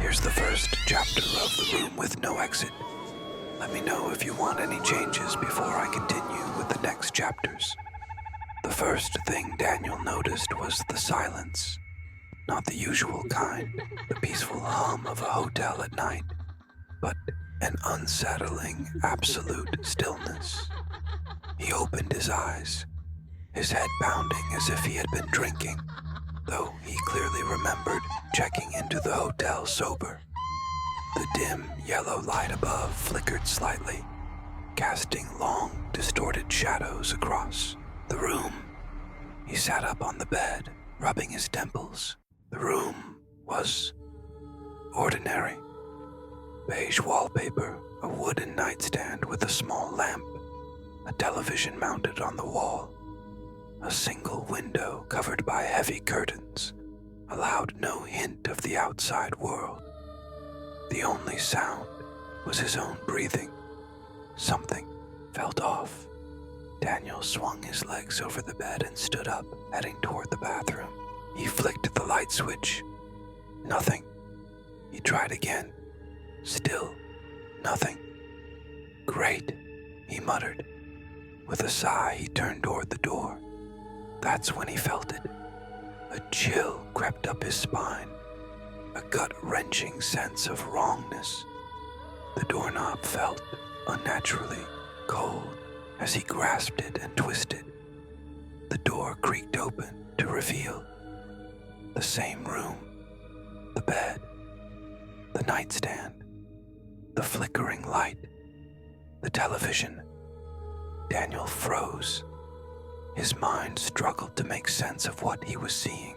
Here's the first chapter of The Room with No Exit. Let me know if you want any changes before I continue with the next chapters. The first thing Daniel noticed was the silence. Not the usual kind, the peaceful hum of a hotel at night, but an unsettling, absolute stillness. He opened his eyes, his head pounding as if he had been drinking, though he clearly remembered checking into the hotel sober. The dim yellow light above flickered slightly, casting long, distorted shadows across the room. He sat up on the bed, rubbing his temples. The room was ordinary. Beige wallpaper, a wooden nightstand with a small lamp, a television mounted on the wall. A single window covered by heavy curtains allowed no hint of the outside world. The only sound was his own breathing. Something felt off. Daniel swung his legs over the bed and stood up, heading toward the bathroom. He flicked the light switch. Nothing. He tried again. Still nothing. Great, he muttered. With a sigh, he turned toward the door. That's when he felt it. A chill crept up his spine, a gut-wrenching sense of wrongness. The doorknob felt unnaturally cold as he grasped it and twisted. The door creaked open to reveal the same room, the bed, the nightstand, the flickering light, the television. Daniel froze. His mind struggled to make sense of what he was seeing.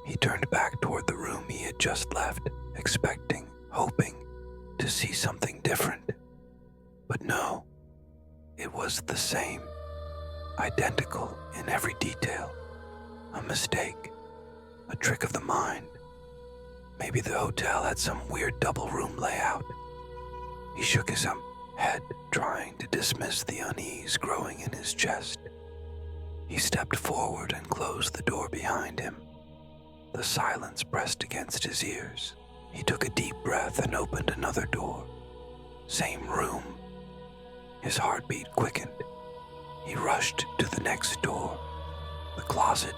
He turned back toward the room he had just left, expecting, hoping, to see something different. But no, it was the same, identical in every detail. A mistake, a trick of the mind. Maybe the hotel had some weird double-room layout. He shook his head, trying to dismiss the unease growing in his chest. He stepped forward and closed the door behind him. The silence pressed against his ears. He took a deep breath and opened another door. Same room. His heartbeat quickened. He rushed to the next door. The closet,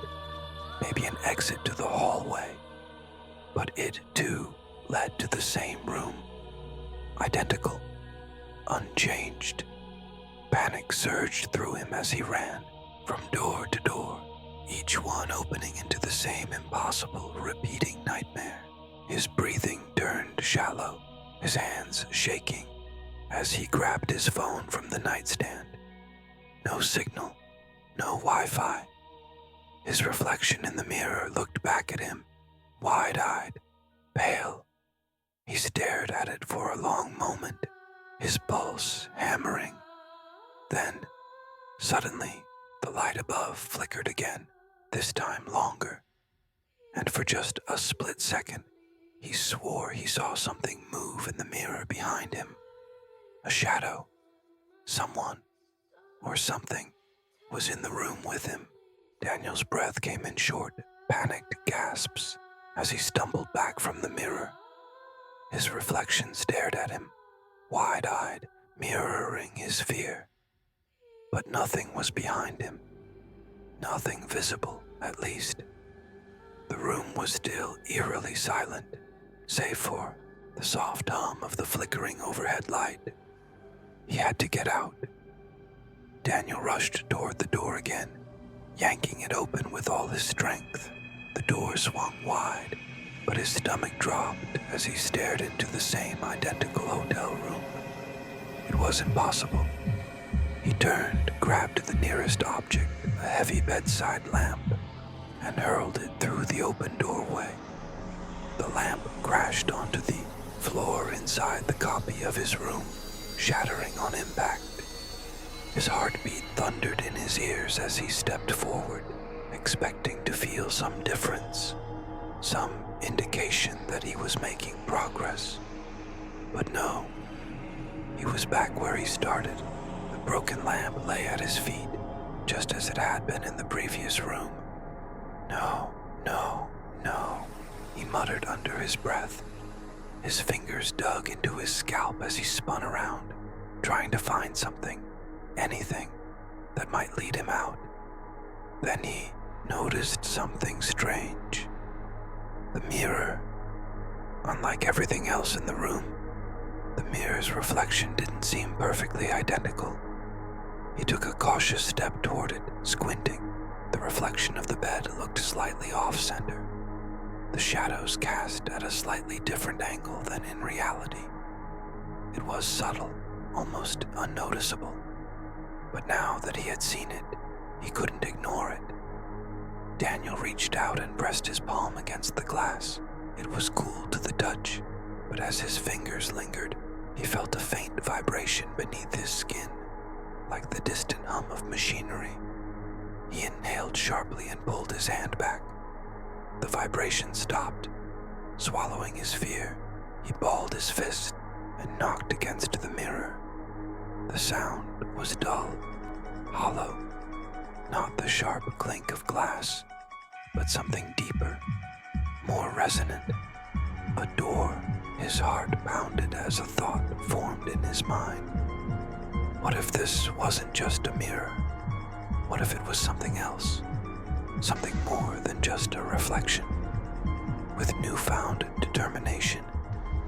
maybe an exit to the hallway. But it, too, led to the same room. Identical. Unchanged. Panic surged through him as he ran, from door to door, each one opening into the same impossible, repeating nightmare. His breathing turned shallow, his hands shaking as he grabbed his phone from the nightstand. No signal, no Wi-Fi. His reflection in the mirror looked back at him, wide-eyed, pale. He stared at it for a long moment, his pulse hammering. Then, suddenly, the light above flickered again, this time longer. And for just a split second, he swore he saw something move in the mirror behind him. A shadow. Someone, or something, was in the room with him. Daniel's breath came in short, panicked gasps as he stumbled back from the mirror. His reflection stared at him, wide-eyed, mirroring his fear. But nothing was behind him. Nothing visible, at least. The room was still eerily silent, save for the soft hum of the flickering overhead light. He had to get out. Daniel rushed toward the door again, yanking it open with all his strength. The door swung wide, but his stomach dropped as he stared into the same identical hotel room. It was impossible. He turned, grabbed the nearest object, a heavy bedside lamp, and hurled it through the open doorway. The lamp crashed onto the floor inside the copy of his room, shattering on impact. His heartbeat thundered in his ears as he stepped forward, expecting to feel some difference, some indication that he was making progress. But no, he was back where he started. The broken lamp lay at his feet, just as it had been in the previous room. No, no, no, he muttered under his breath. His fingers dug into his scalp as he spun around, trying to find something, anything, that might lead him out. Then he noticed something strange. The mirror. Unlike everything else in the room, the mirror's reflection didn't seem perfectly identical. He took a cautious step toward it, squinting. The reflection of the bed looked slightly off-center, the shadows cast at a slightly different angle than in reality. It was subtle, almost unnoticeable, but now that he had seen it, he couldn't ignore it. Daniel reached out and pressed his palm against the glass. It was cool to the touch, but as his fingers lingered, he felt a faint vibration beneath his skin, like the distant hum of machinery. He inhaled sharply and pulled his hand back. The vibration stopped. Swallowing his fear, he balled his fist and knocked against the mirror. The sound was dull, hollow, not the sharp clink of glass, but something deeper, more resonant. A door. His heart pounded as a thought formed in his mind. What if this wasn't just a mirror? What if it was something else? Something more than just a reflection? With newfound determination,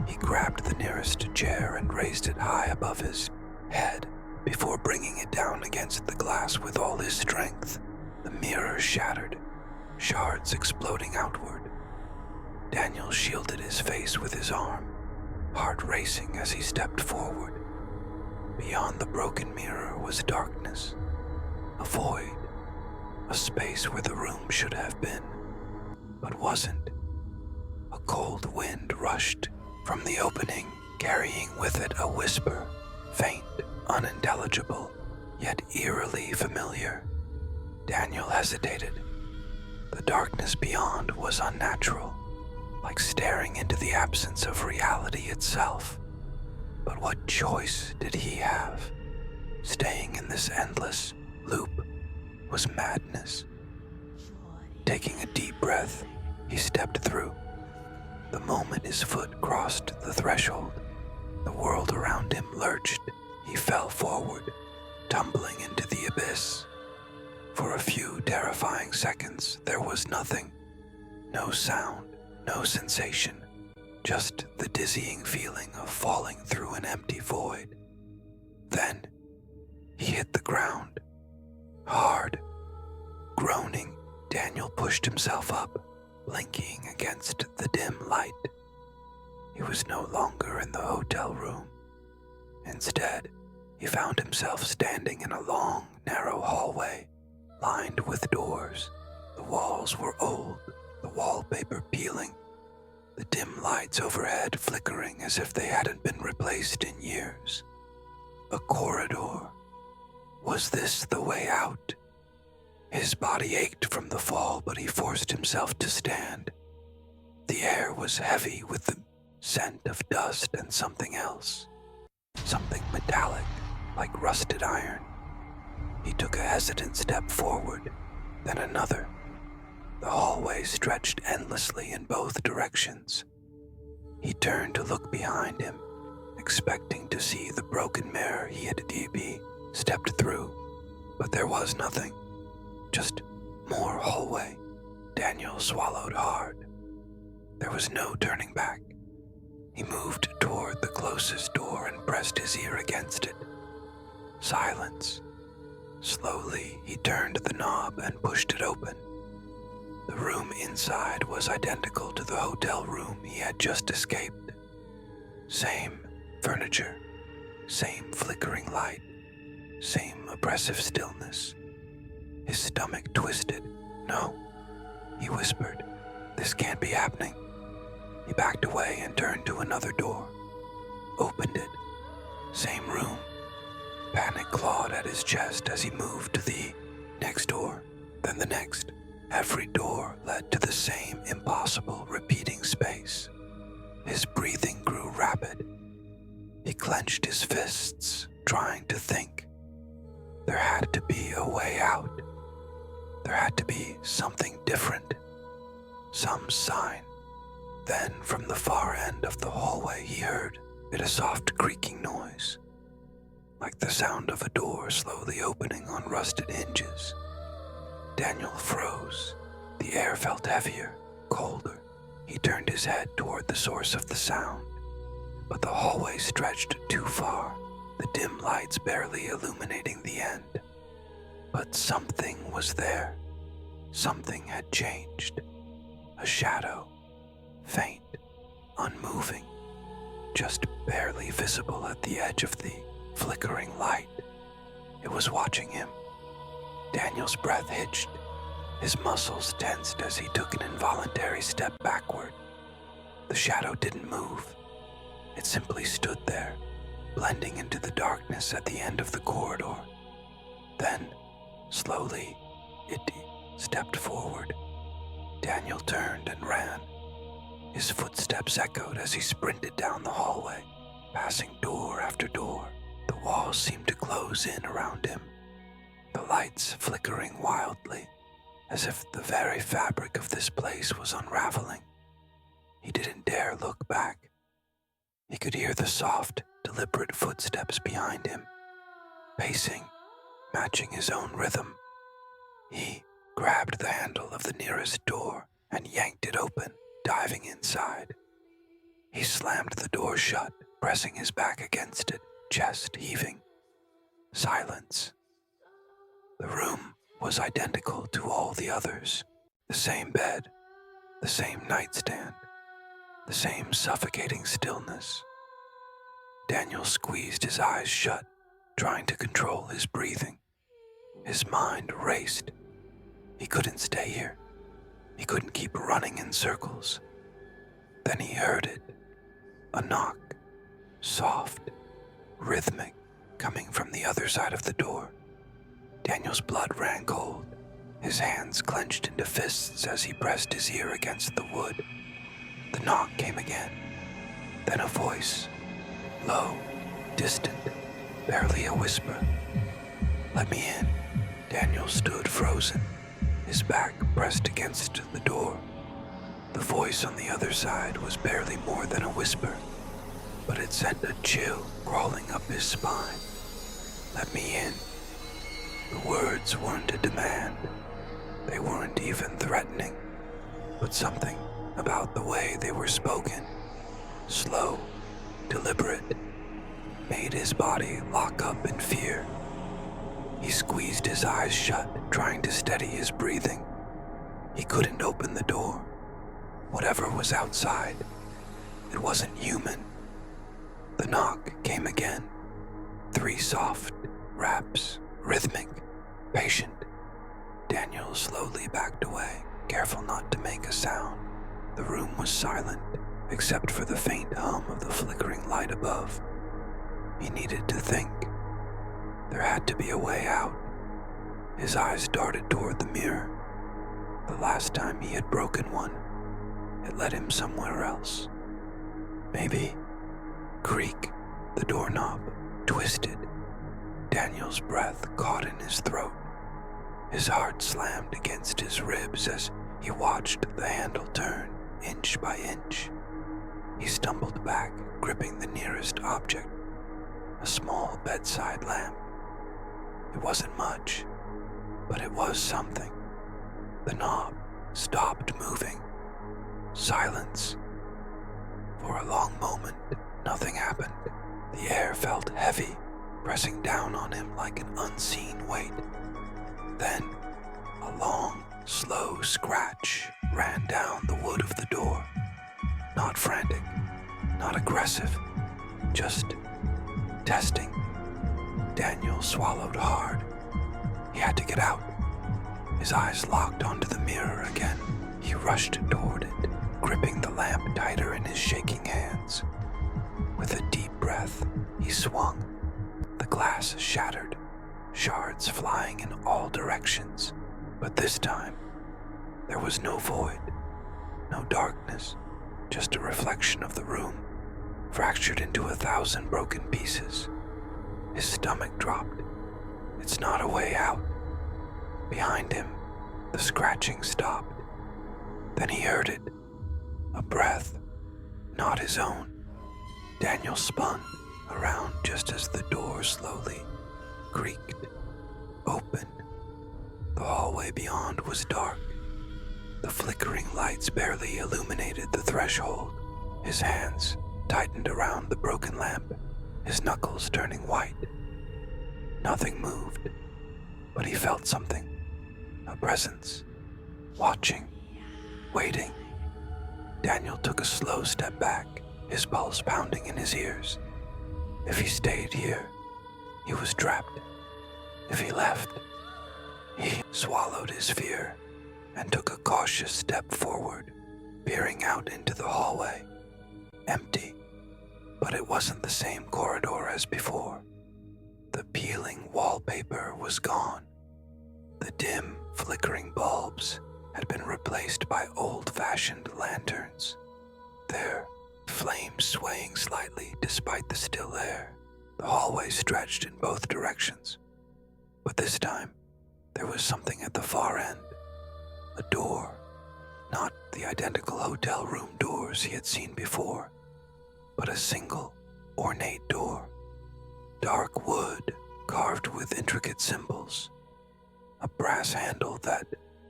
he grabbed the nearest chair and raised it high above his head before bringing it down against the glass with all his strength. The mirror shattered, shards exploding outward. Daniel shielded his face with his arm, heart racing as he stepped forward. Beyond the broken mirror was darkness, a void, a space where the room should have been, but wasn't. A cold wind rushed from the opening, carrying with it a whisper, faint, unintelligible, yet eerily familiar. Daniel hesitated. The darkness beyond was unnatural, like staring into the absence of reality itself. But what choice did he have? Staying in this endless loop was madness. Taking a deep breath, he stepped through. The moment his foot crossed the threshold, the world around him lurched. He fell forward, tumbling into the abyss. For a few terrifying seconds, there was nothing. No sound, no sensation, just the dizzying feeling of falling through an empty void. Then, he hit the ground. Hard. Groaning, Daniel pushed himself up, blinking against the dim light. He was no longer in the hotel room. Instead, he found himself standing in a long, narrow hallway, lined with doors. The walls were old, the wallpaper peeling, the dim lights overhead flickering as if they hadn't been replaced in years. A corridor. Was this the way out? His body ached from the fall, but he forced himself to stand. The air was heavy with the scent of dust and something else. Something metallic, like rusted iron. He took a hesitant step forward, then another. The hallway stretched endlessly in both directions. He turned to look behind him, expecting to see the broken mirror he had stepped through, but there was nothing. Just more hallway. Daniel swallowed hard. There was no turning back. He moved toward the closest door and pressed his ear against it. Silence. Slowly, he turned the knob and pushed it open. The room inside was identical to the hotel room he had just escaped. Same furniture, same flickering light, same oppressive stillness. His stomach twisted. No, he whispered. This can't be happening. He backed away and turned to another door. Opened it. Same room. Panic clawed at his chest as he moved to the next door, then the next. Every door led to the same impossible repeating space. His breathing grew rapid. He clenched his fists, trying to think. There had to be a way out. There had to be something different. Some sign. Then, from the far end of the hallway, he heard a soft creaking noise, like the sound of a door slowly opening on rusted hinges. Daniel froze. The air felt heavier, colder. He turned his head toward the source of the sound, but the hallway stretched too far, the dim lights barely illuminating the end. But something was there. Something had changed. A shadow, faint, unmoving, just barely visible at the edge of the flickering light. It was watching him. Daniel's breath hitched. His muscles tensed as he took an involuntary step backward. The shadow didn't move. It simply stood there, blending into the darkness at the end of the corridor. Then, slowly, it stepped forward. Daniel turned and ran. His footsteps echoed as he sprinted down the hallway, passing door after door. The walls seemed to close in around him, the lights flickering wildly, as if the very fabric of this place was unraveling. He didn't dare look back. He could hear the soft, deliberate footsteps behind him, pacing, matching his own rhythm. He grabbed the handle of the nearest door and yanked it open, diving inside. He slammed the door shut, pressing his back against it, chest heaving. Silence. The room was identical to all the others. The same bed, the same nightstand, the same suffocating stillness. Daniel squeezed his eyes shut, trying to control his breathing. His mind raced. He couldn't stay here. He couldn't keep running in circles. Then he heard it. A knock. Soft, rhythmic, coming from the other side of the door. Daniel's blood ran cold. His hands clenched into fists as he pressed his ear against the wood. The knock came again. Then a voice. Low, distant, barely a whisper. "Let me in." Daniel stood frozen, his back pressed against the door. The voice on the other side was barely more than a whisper, but it sent a chill crawling up his spine. "Let me in." The words weren't a demand. They weren't even threatening, but something about the way they were spoken, slow, deliberate, made his body lock up in fear. He squeezed his eyes shut, trying to steady his breathing. He couldn't open the door. Whatever was outside, it wasn't human. The knock came again. 3 soft raps, rhythmic, patient. Daniel slowly backed away, careful not to make a sound. The room was silent, except for the faint hum of the flickering light above. He needed to think. There had to be a way out. His eyes darted toward the mirror. The last time he had broken one, it led him somewhere else. Maybe. Creak. The doorknob twisted. Daniel's breath caught in his throat. His heart slammed against his ribs as he watched the handle turn, inch by inch. He stumbled back, gripping the nearest object, a small bedside lamp. It wasn't much, but it was something. The knob stopped moving. Silence. For a long moment, nothing happened. The air felt heavy, pressing down on him like an unseen weight. Then, a long, slow scratch ran down the wood of the door. Not frantic, not aggressive, just testing. Daniel swallowed hard. He had to get out. His eyes locked onto the mirror again. He rushed toward it, gripping the lamp tighter in his shaking hands. With a deep breath, he swung. The glass shattered, shards flying in all directions. But this time, there was no void, no darkness, just a reflection of the room, fractured into 1,000 broken pieces. His stomach dropped. It's not a way out. Behind him, the scratching stopped. Then he heard it, a breath not his own. Daniel spun around just as the door slowly creaked open. The hallway beyond was dark. The flickering lights barely illuminated the threshold. His hands tightened around the broken lamp, his knuckles turning white. Nothing moved, but he felt something, a presence, watching, waiting. Daniel took a slow step back, his pulse pounding in his ears. If he stayed here, he was trapped. If he left, he swallowed his fear and took a cautious step forward, peering out into the hallway. Empty, but it wasn't the same corridor as before. The peeling wallpaper was gone. The dim, flickering bulbs had been replaced by old-fashioned lanterns, their flames swaying slightly despite the still air. The hallway stretched in both directions, but this time there was something at the far end. A door, not the identical hotel room doors he had seen before, but a single, ornate door. Dark wood carved with intricate symbols, a brass handle that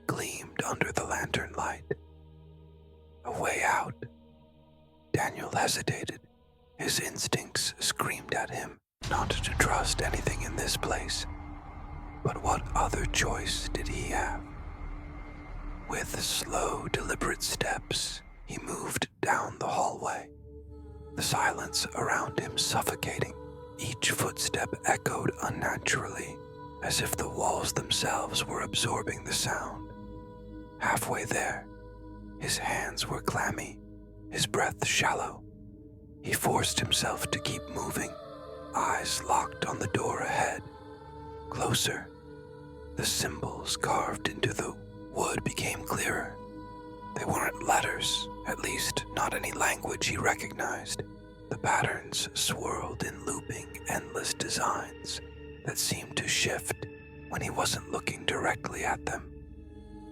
gleamed under the lantern light. A way out. Daniel hesitated. His instincts screamed at him not to trust anything in this place. But what other choice did he have? With slow, deliberate steps, he moved down the hallway, the silence around him suffocating. Each footstep echoed unnaturally, as if the walls themselves were absorbing the sound. Halfway there, his hands were clammy, his breath shallow. He forced himself to keep moving, eyes locked on the door ahead. Closer, the symbols carved into the wood became clearer. They weren't letters, at least not any language he recognized. The patterns swirled in looping, endless designs that seemed to shift when he wasn't looking directly at them.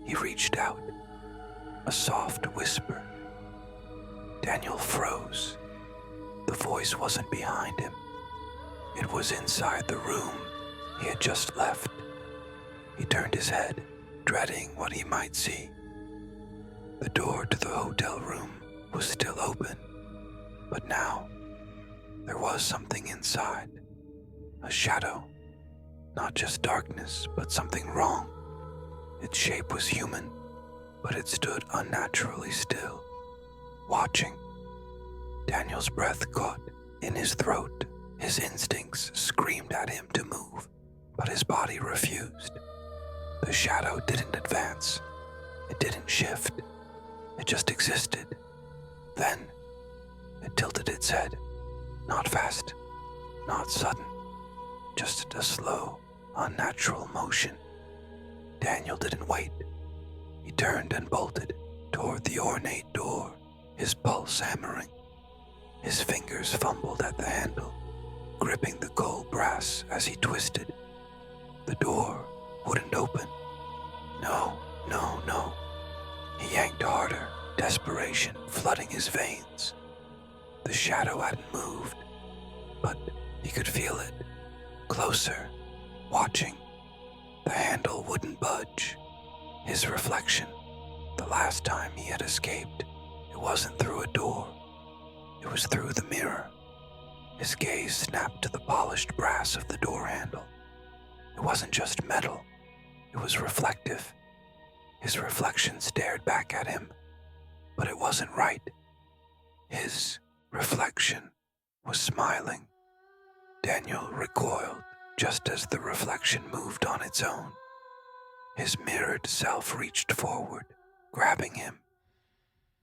He reached out, a soft whisper. Daniel froze. The voice wasn't behind him. It was inside the room he had just left. He turned his head, dreading what he might see. The door to the hotel room was still open, but now there was something inside. A shadow. Not just darkness, but something wrong. Its shape was human, but it stood unnaturally still, watching. Daniel's breath caught in his throat. His instincts screamed at him to move, but his body refused. The shadow didn't advance. It didn't shift. It just existed. Then, it tilted its head. Not fast, not sudden, just a slow, unnatural motion. Daniel didn't wait. He turned and bolted toward the ornate door, his pulse hammering. His fingers fumbled at the handle, gripping the cold brass as he twisted. The door wouldn't open. No, no, no. He yanked harder, desperation flooding his veins. The shadow hadn't moved, but he could feel it. Closer, watching. The handle wouldn't budge. His reflection, the last time he had escaped, it wasn't through a door. It was through the mirror. His gaze snapped to the polished brass of the door handle. It wasn't just metal. It was reflective. His reflection stared back at him, but it wasn't right. His reflection was smiling. Daniel recoiled just as the reflection moved on its own. His mirrored self reached forward, grabbing him.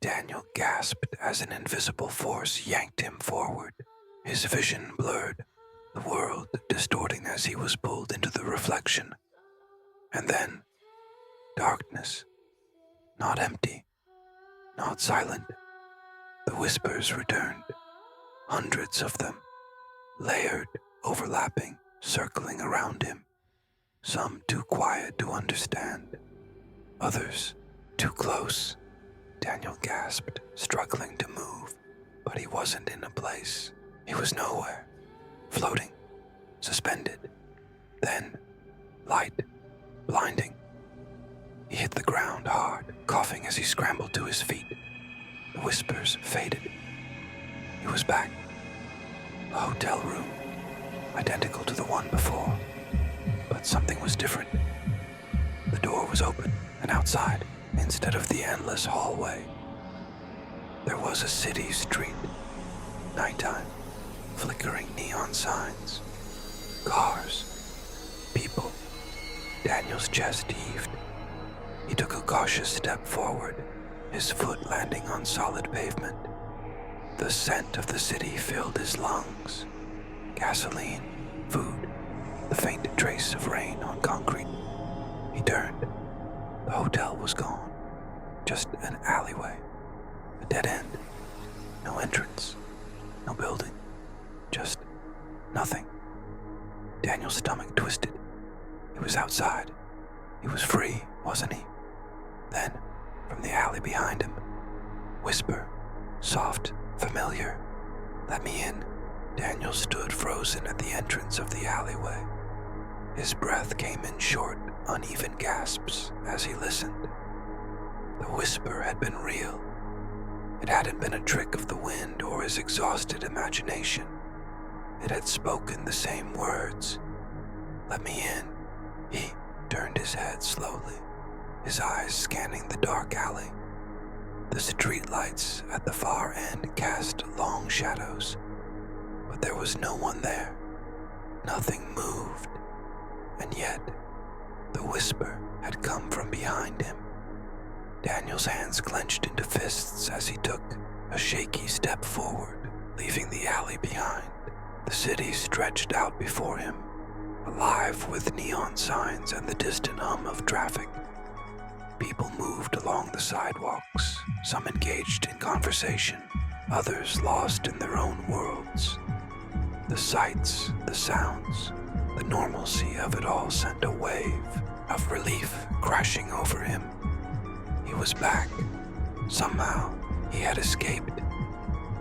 Daniel gasped as an invisible force yanked him forward. His vision blurred, the world distorting as he was pulled into the reflection. And then, darkness. Not empty, not silent. The whispers returned, hundreds of them, layered, overlapping, circling around him. Some too quiet to understand, others too close. Daniel gasped, struggling to move. But he wasn't in a place. He was nowhere. Floating. Suspended. Then, light. Blinding. He hit the ground hard, coughing as he scrambled to his feet. The whispers faded. He was back. A hotel room. Identical to the one before. But something was different. The door was open, and outside, instead of the endless hallway, there was a city street. Nighttime. Flickering neon signs. Cars. People. Daniel's chest heaved. He took a cautious step forward, his foot landing on solid pavement. The scent of the city filled his lungs. Gasoline, food, the faint trace of rain on concrete. He turned. The hotel was gone. Just an alleyway. A dead end. No entrance. No building. Just nothing. Daniel's stomach twisted. He was outside. He was free, wasn't he? Then, from the alley behind him, whisper, soft, familiar. Let me in. Daniel stood frozen at the entrance of the alleyway. His breath came in short, uneven gasps as he listened. The whisper had been real. It hadn't been a trick of the wind or his exhausted imagination. It had spoken the same words. Let me in. He turned his head slowly, his eyes scanning the dark alley. The streetlights at the far end cast long shadows, but there was no one there. Nothing moved, and yet the whisper had come from behind him. Daniel's hands clenched into fists as he took a shaky step forward, leaving the alley behind. The city stretched out before him, alive with neon signs and the distant hum of traffic. People moved along the sidewalks, some engaged in conversation, others lost in their own worlds. The sights, the sounds, the normalcy of it all sent a wave of relief crashing over him. He was back. Somehow, he had escaped.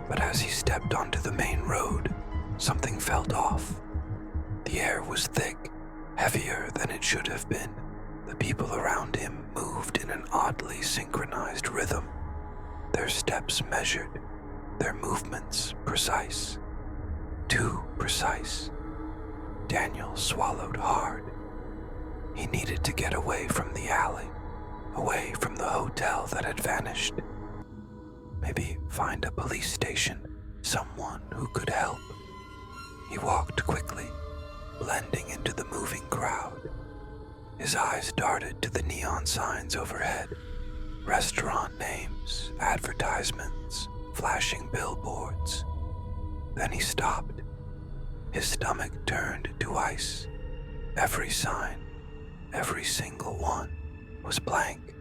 But as he stepped onto the main road, something felt off. The air was thick, heavier than it should have been. The people around him moved in an oddly synchronized rhythm, their steps measured, their movements precise. Too precise. Daniel swallowed hard. He needed to get away from the alley, away from the hotel that had vanished. Maybe find a police station, someone who could help. He walked quickly, blending into the moving crowd. His eyes darted to the neon signs overhead, restaurant names, advertisements, flashing billboards. Then he stopped. His stomach turned to ice. Every sign, every single one, was blank.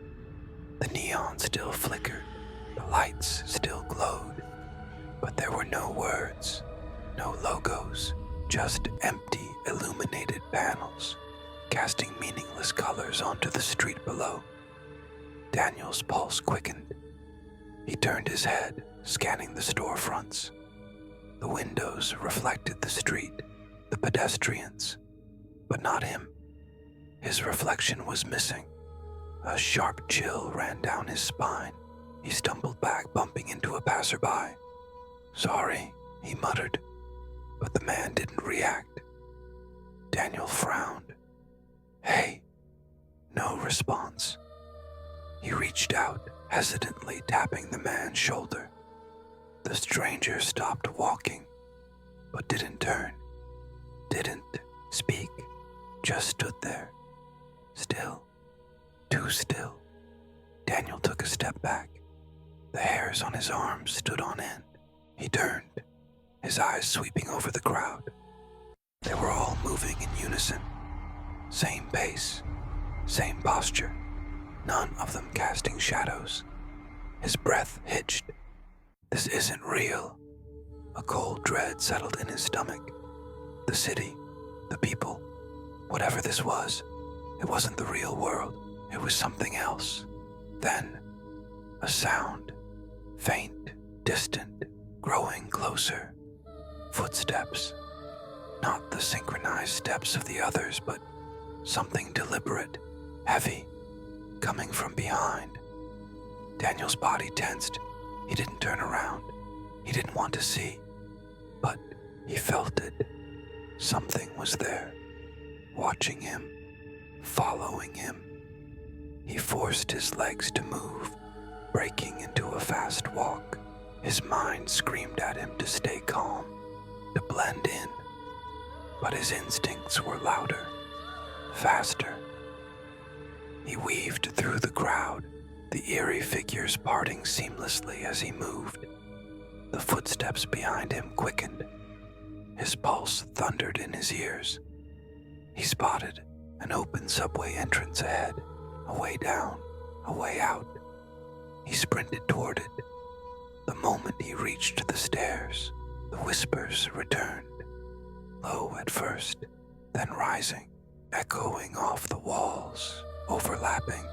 The neon still flickered, the lights still glowed, but there were no words, no logos, just empty illuminated panels, casting meaningless colors onto the street below. Daniel's pulse quickened. He turned his head, scanning the storefronts. The windows reflected the street, the pedestrians, but not him. His reflection was missing. A sharp chill ran down his spine. He stumbled back, bumping into a passerby. "Sorry," he muttered, but the man didn't react. Daniel frowned. "Hey." No response. He reached out, hesitantly tapping the man's shoulder. The stranger stopped walking, but didn't turn, didn't speak, just stood there, still, too still. Daniel took a step back. The hairs on his arms stood on end. He turned, his eyes sweeping over the crowd. They were all moving in unison. Same pace, same posture, none of them casting shadows. His breath hitched. This isn't real. A cold dread settled in his stomach. The city, the people, whatever this was, it wasn't the real world. It was something else. Then, a sound, faint, distant, growing closer. Footsteps. Not the synchronized steps of the others, but something deliberate, heavy, coming from behind. Daniel's body tensed. He didn't turn around. He didn't want to see. But he felt it. Something was there, watching him, following him. He forced his legs to move, breaking into a fast walk. His mind screamed at him to stay calm, to blend in. But his instincts were louder, faster. He weaved through the crowd, the eerie figures parting seamlessly as he moved. The footsteps behind him quickened. His pulse thundered in his ears. He spotted an open subway entrance ahead, a way down, a way out. He sprinted toward it. The moment he reached the stairs, the whispers returned, low at first, then rising, echoing off the walls, overlapping,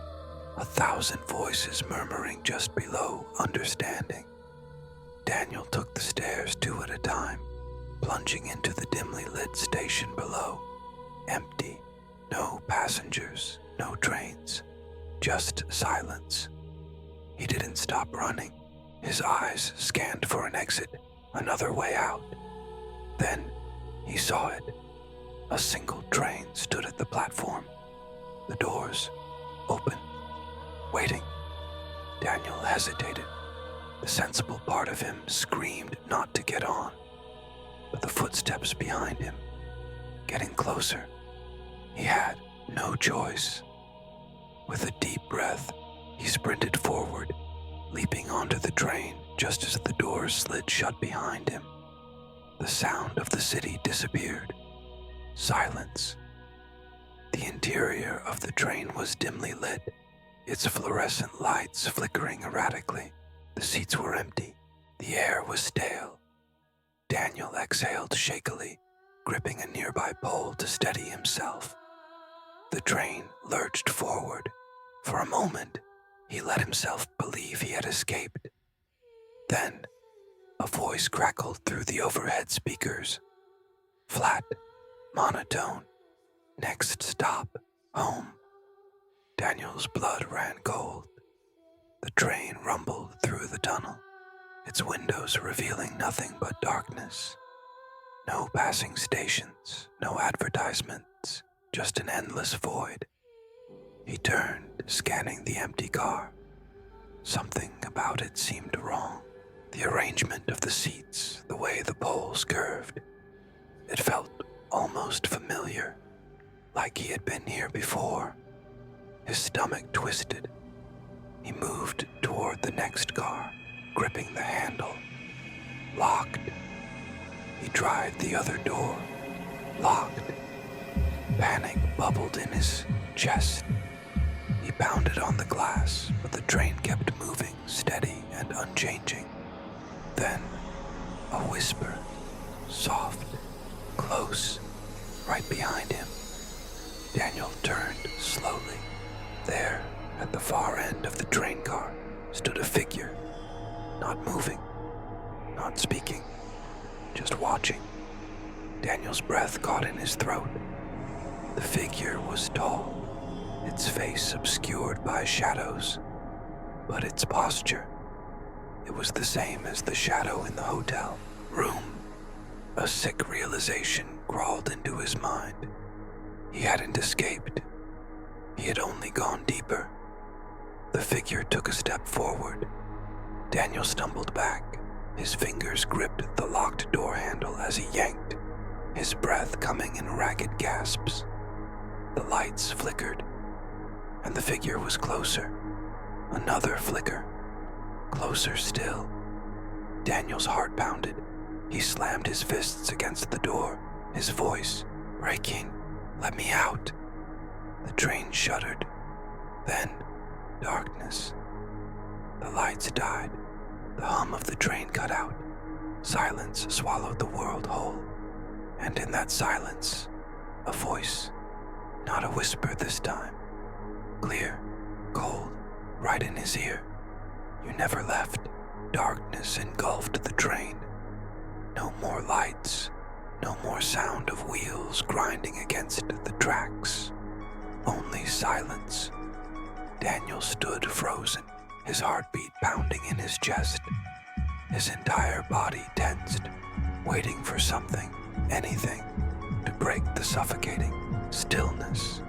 1,000 voices murmuring just below, understanding. Daniel took the stairs 2 at a time, plunging into the dimly lit station below. Empty. No passengers, no trains, just silence. He didn't stop running. His eyes scanned for an exit, another way out. Then he saw it. A single train stood at the platform. The doors open, waiting. Daniel hesitated. The sensible part of him screamed not to get on. But the footsteps behind him, getting closer. He had no choice. With a deep breath, he sprinted forward, leaping onto the train just as the doors slid shut behind him. The sound of the city disappeared. Silence. The interior of the train was dimly lit, its fluorescent lights flickering erratically. The seats were empty. The air was stale. Daniel exhaled shakily, gripping a nearby pole to steady himself. The train lurched forward. For a moment, he let himself believe he had escaped. Then, a voice crackled through the overhead speakers. Flat, monotone. Next stop, home. Daniel's blood ran cold. The train rumbled through the tunnel, its windows revealing nothing but darkness. No passing stations, no advertisements, just an endless void. He turned, scanning the empty car. Something about it seemed wrong. The arrangement of the seats, the way the poles curved. It felt almost familiar, like he had been here before. His stomach twisted. He moved toward the next car, gripping the handle. Locked. He tried the other door. Locked. Panic bubbled in his chest. He pounded on the glass, but the train kept moving, steady and unchanging. Then, a whisper, soft, close, right behind him. Daniel turned slowly. There, at the far end of the train car, stood a figure, not moving, not speaking, just watching. Daniel's breath caught in his throat. The figure was tall, its face obscured by shadows, but its posture, it was the same as the shadow in the hotel room. A sick realization crawled into his mind. He hadn't escaped. He had only gone deeper. The figure took a step forward. Daniel stumbled back. His fingers gripped the locked door handle as he yanked, his breath coming in ragged gasps. The lights flickered, and the figure was closer. Another flicker. Closer still. Daniel's heart pounded. He slammed his fists against the door, his voice breaking. "Let me out." The train shuddered. Then, darkness. The lights died. The hum of the train cut out. Silence swallowed the world whole. And in that silence, a voice. Not a whisper this time. Clear, cold, right in his ear. "You never left." Darkness engulfed the train. lights, no more sound of wheels grinding against the tracks, only silence. Daniel stood frozen, his heartbeat pounding in his chest, his entire body tensed, waiting for something, anything, to break the suffocating stillness.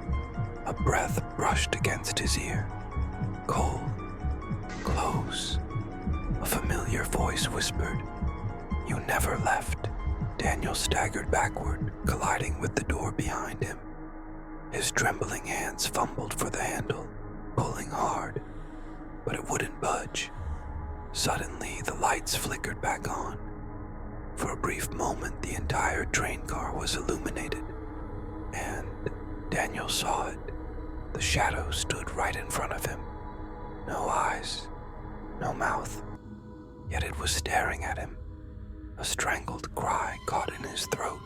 A breath brushed against his ear, cold, close. A familiar voice whispered, "You never left." Daniel staggered backward, colliding with the door behind him. His trembling hands fumbled for the handle, pulling hard, but it wouldn't budge. Suddenly, the lights flickered back on. For a brief moment, the entire train car was illuminated, and Daniel saw it. The shadow stood right in front of him. No eyes, no mouth, yet it was staring at him. A strangled cry caught in his throat.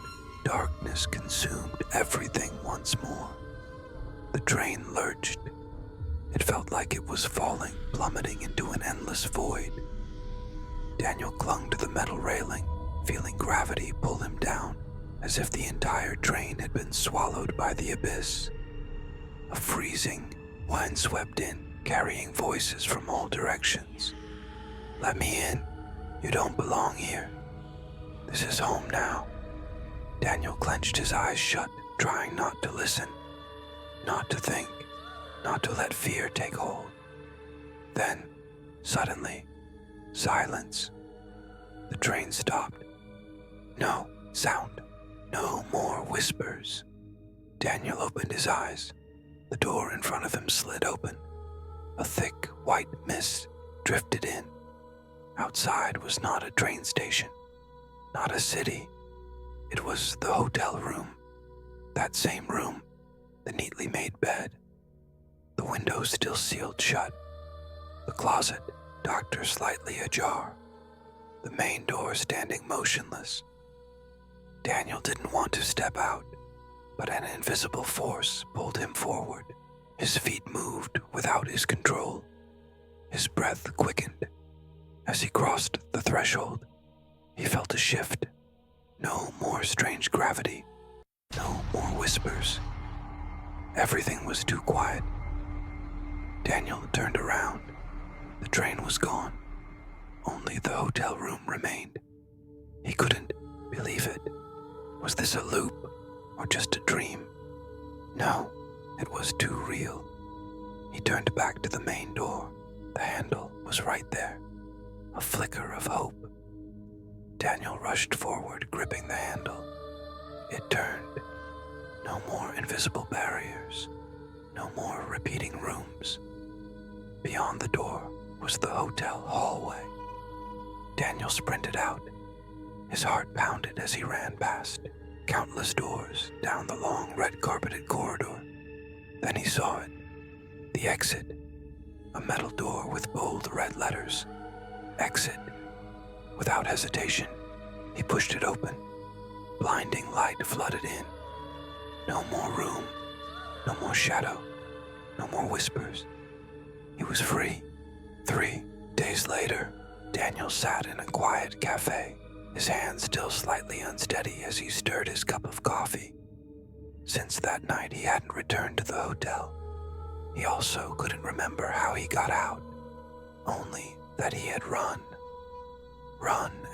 Darkness consumed everything once more. The train lurched. It felt like it was falling, plummeting into an endless void. Daniel clung to the metal railing, feeling gravity pull him down, as if the entire train had been swallowed by the abyss. A freezing wind swept in, carrying voices from all directions. "Let me in. You don't belong here. This is home now." Daniel clenched his eyes shut, trying not to listen, not to think, not to let fear take hold. Then, suddenly, silence. The train stopped. No sound, no more whispers. Daniel opened his eyes. The door in front of him slid open. A thick, white mist drifted in. Outside was not a train station, not a city. It was the hotel room. That same room, the neatly made bed. The window still sealed shut. The closet, doctor slightly ajar. The main door standing motionless. Daniel didn't want to step out, but an invisible force pulled him forward. His feet moved without his control. His breath quickened. As he crossed the threshold, he felt a shift. No more strange gravity. No more whispers. Everything was too quiet. Daniel turned around. The train was gone. Only the hotel room remained. He couldn't believe it. Was this a loop or just a dream? No, it was too real. He turned back to the main door. The handle was right there. A flicker of hope. Daniel rushed forward, gripping the handle. It turned. No more invisible barriers. No more repeating rooms. Beyond the door was the hotel hallway. Daniel sprinted out. His heart pounded as he ran past countless doors down the long red-carpeted corridor. Then he saw it. The exit. A metal door with bold red letters. Exit. Without hesitation, he pushed it open. Blinding light flooded in. No more room. No more shadow. No more whispers. He was free. 3 days later, Daniel sat in a quiet cafe, his hands still slightly unsteady as he stirred his cup of coffee. Since that night, he hadn't returned to the hotel. He also couldn't remember how he got out, only that he had run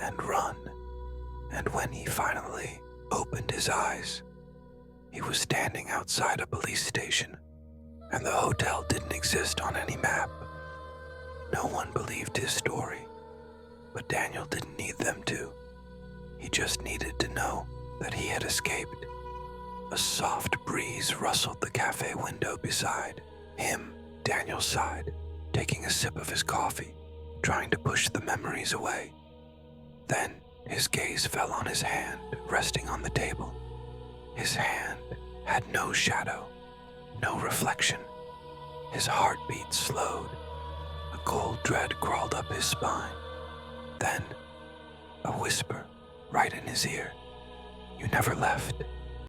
and run. And when he finally opened his eyes, he was standing outside a police station, and the hotel didn't exist on any map. No one believed his story, but Daniel didn't need them to. He just needed to know that he had escaped. A soft breeze rustled the cafe window beside him. Daniel sighed, taking a sip of his coffee, trying to push the memories away. Then his gaze fell on his hand resting on the table. His hand had no shadow, no reflection. His heartbeat slowed. A cold dread crawled up his spine. Then, a whisper right in his ear. "You never left."